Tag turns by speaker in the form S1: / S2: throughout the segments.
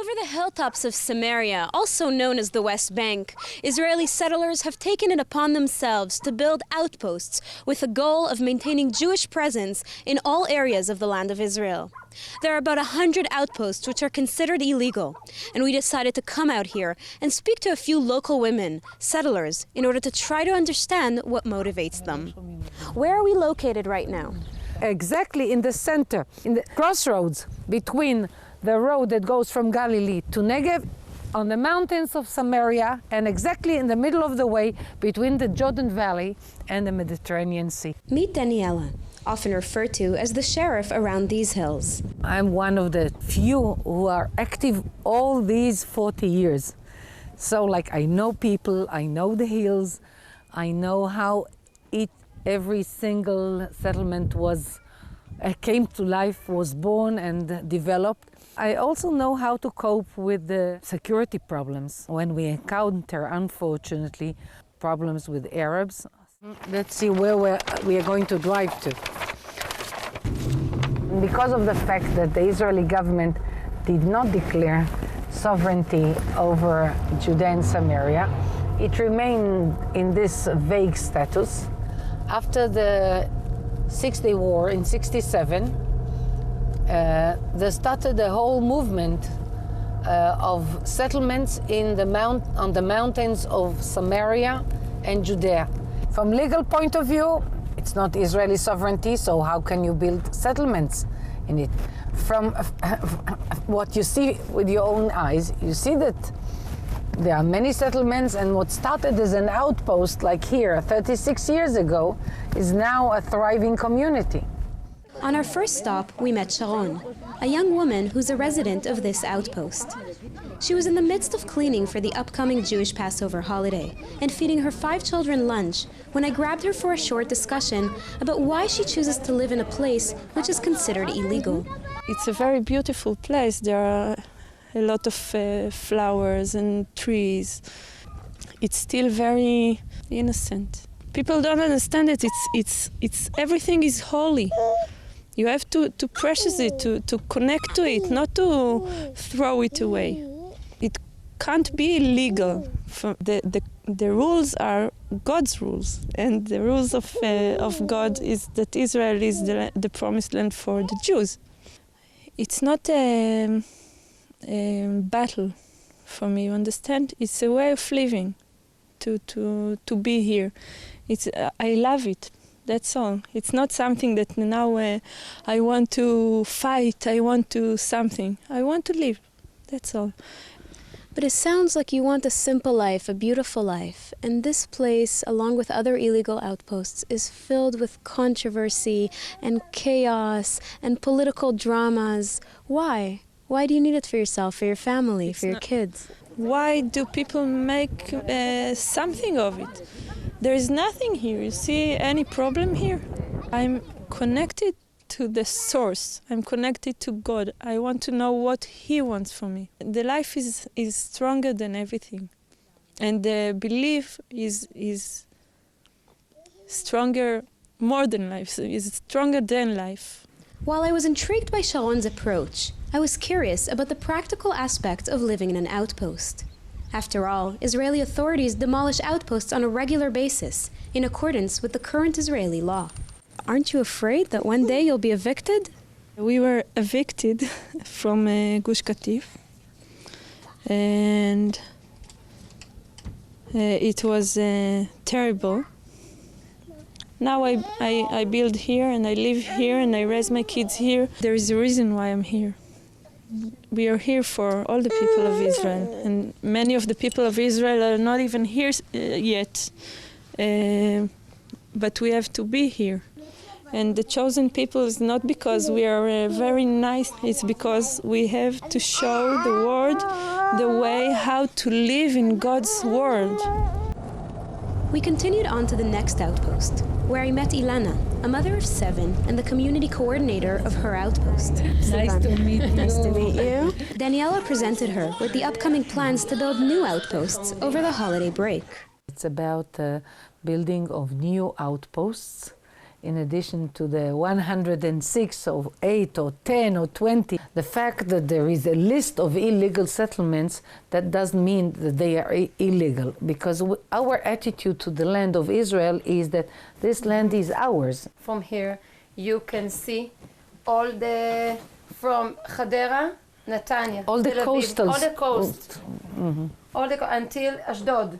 S1: Over the hilltops of Samaria, also known as the West Bank, Israeli settlers have taken it upon themselves to build outposts with the goal of maintaining Jewish presence in all areas of the land of Israel. There are about 100 outposts which are considered illegal, and we decided to come out here and speak to a few local women, settlers, in order to try to understand what motivates them. Where are we located right now?
S2: Exactly in the center, in the crossroads between the road that goes from Galilee to Negev, on the mountains of Samaria, and exactly in the middle of the way between the Jordan Valley and the Mediterranean Sea.
S1: Meet Daniella, often referred to as the sheriff around these hills.
S2: I'm one of the few who are active all these 40 years. So I know people, I know the hills, I know how every single settlement came to life, was born and developed. I also know how to cope with the security problems when we encounter, unfortunately, problems with Arabs. Let's see where we are going to drive to. Because of the fact that the Israeli government did not declare sovereignty over Judea and Samaria, it remained in this vague status. After the Six-Day War in '67, there started a whole movement of settlements on the mountains of Samaria and Judea. From legal point of view, it's not Israeli sovereignty, so how can you build settlements in it? From what you see with your own eyes, you see that there are many settlements, and what started as an outpost like here 36 years ago is now a thriving community.
S1: On our first stop, we met Sharon, a young woman who's a resident of this outpost. She was in the midst of cleaning for the upcoming Jewish Passover holiday and feeding her 5 children lunch when I grabbed her for a short discussion about why she chooses to live in a place which is considered illegal.
S3: It's a very beautiful place. There are a lot of flowers and trees. It's still very innocent. People don't understand it. It's everything is holy. You have to precious it, to connect to it, not to throw it away. It can't be illegal. The rules are God's rules, and the rules of God is that Israel is the promised land for the Jews. It's not a battle for me, you understand? It's a way of living, to be here. I love it, that's all. It's not something that now I want to fight, I want to something. I want to live, that's all.
S1: But it sounds like you want a simple life, a beautiful life. And this place, along with other illegal outposts, is filled with controversy and chaos and political dramas. Why? Why do you need it for yourself, for your family, for your kids?
S3: Why do people make something of it? There is nothing here. You see any problem here? I'm connected to the source. I'm connected to God. I want to know what He wants from me. The life is stronger than everything. And the belief is stronger more than life, is stronger than life.
S1: While I was intrigued by Sharon's approach, I was curious about the practical aspect of living in an outpost. After all, Israeli authorities demolish outposts on a regular basis, in accordance with the current Israeli law. Aren't you afraid that one day you'll be evicted?
S3: We were evicted from Gush Katif, and it was terrible. Now I build here and I live here and I raise my kids here. There is a reason why I'm here. We are here for all the people of Israel, and many of the people of Israel are not even here yet, but we have to be here. And the chosen people is not because we are very nice, it's because we have to show the world the way how to live in God's world.
S1: We continued on to the next outpost, where I met Ilana, a mother of 7 and the community coordinator of her outpost.
S2: Nice to meet you.
S1: Nice to meet you. Daniella presented her with the upcoming plans to build new outposts over the holiday break.
S2: It's about building of new outposts in addition to the 106 or 8 or 10 or 20, the fact that there is a list of illegal settlements, that doesn't mean that they are illegal, because our attitude to the land of Israel is that this land is ours.
S4: From here, you can see all the, from Hadera, Netanya,
S2: all the
S4: Tel Aviv,
S2: coastals.
S4: all the coast, until Ashdod.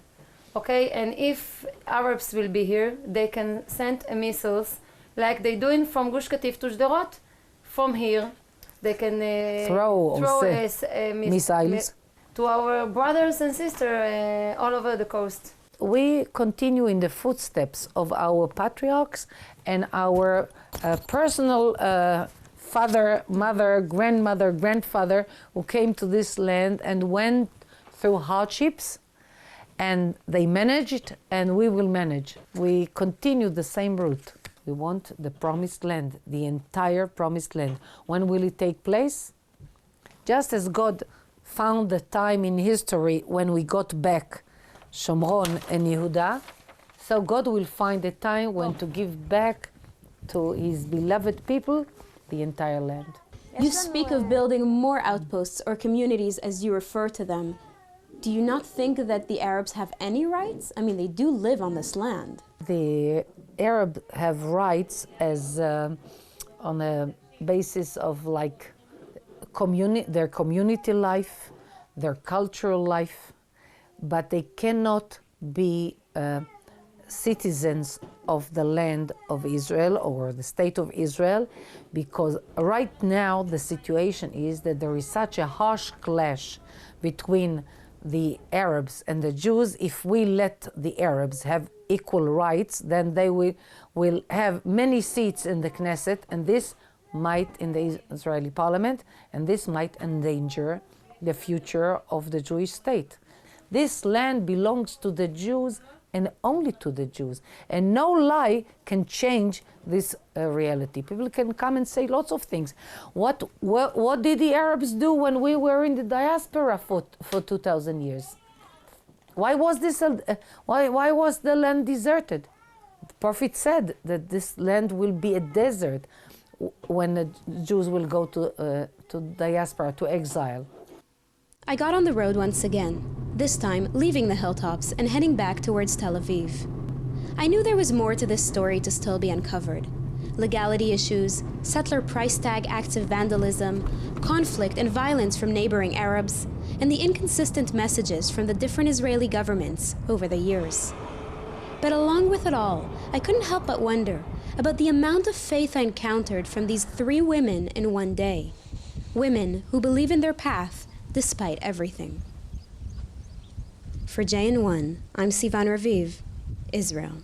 S4: Okay, and if Arabs will be here, they can send missiles like they doing from Gush Katif to Sderot. From here, they can throw
S2: missiles
S4: to our brothers and sisters all over the coast.
S2: We continue in the footsteps of our patriarchs and our personal father, mother, grandmother, grandfather who came to this land and went through hardships, and they managed, and we will manage. We continue the same route. We want the promised land, the entire promised land. When will it take place? Just as God found the time in history when we got back Shomron and Yehuda, so God will find a time when to give back to his beloved people the entire land.
S1: You speak of building more outposts or communities as you refer to them. Do you not think that the Arabs have any rights? I mean, they do live on this land.
S2: The Arabs have rights as on a basis of like their community life, their cultural life, but they cannot be citizens of the land of Israel or the state of Israel, because right now the situation is that there is such a harsh clash between the Arabs and the Jews. If we let the Arabs have equal rights, then they will have many seats in the Knesset, and this might, in the Israeli parliament, and this might endanger the future of the Jewish state. This land belongs to the Jews and only to the Jews. And no lie can change this reality. People can come and say lots of things. What did the Arabs do when we were in the diaspora for 2,000 years? Why was why was the land deserted? The prophet said that this land will be a desert when the Jews will go to diaspora, to exile.
S1: I got on the road once again, this time leaving the hilltops and heading back towards Tel Aviv. I knew there was more to this story to still be uncovered. Legality issues, settler price tag acts of vandalism, conflict and violence from neighboring Arabs, and the inconsistent messages from the different Israeli governments over the years. But along with it all, I couldn't help but wonder about the amount of faith I encountered from these 3 women in one day. Women who believe in their path despite everything. For JN1, I'm Sivan Raviv, Israel.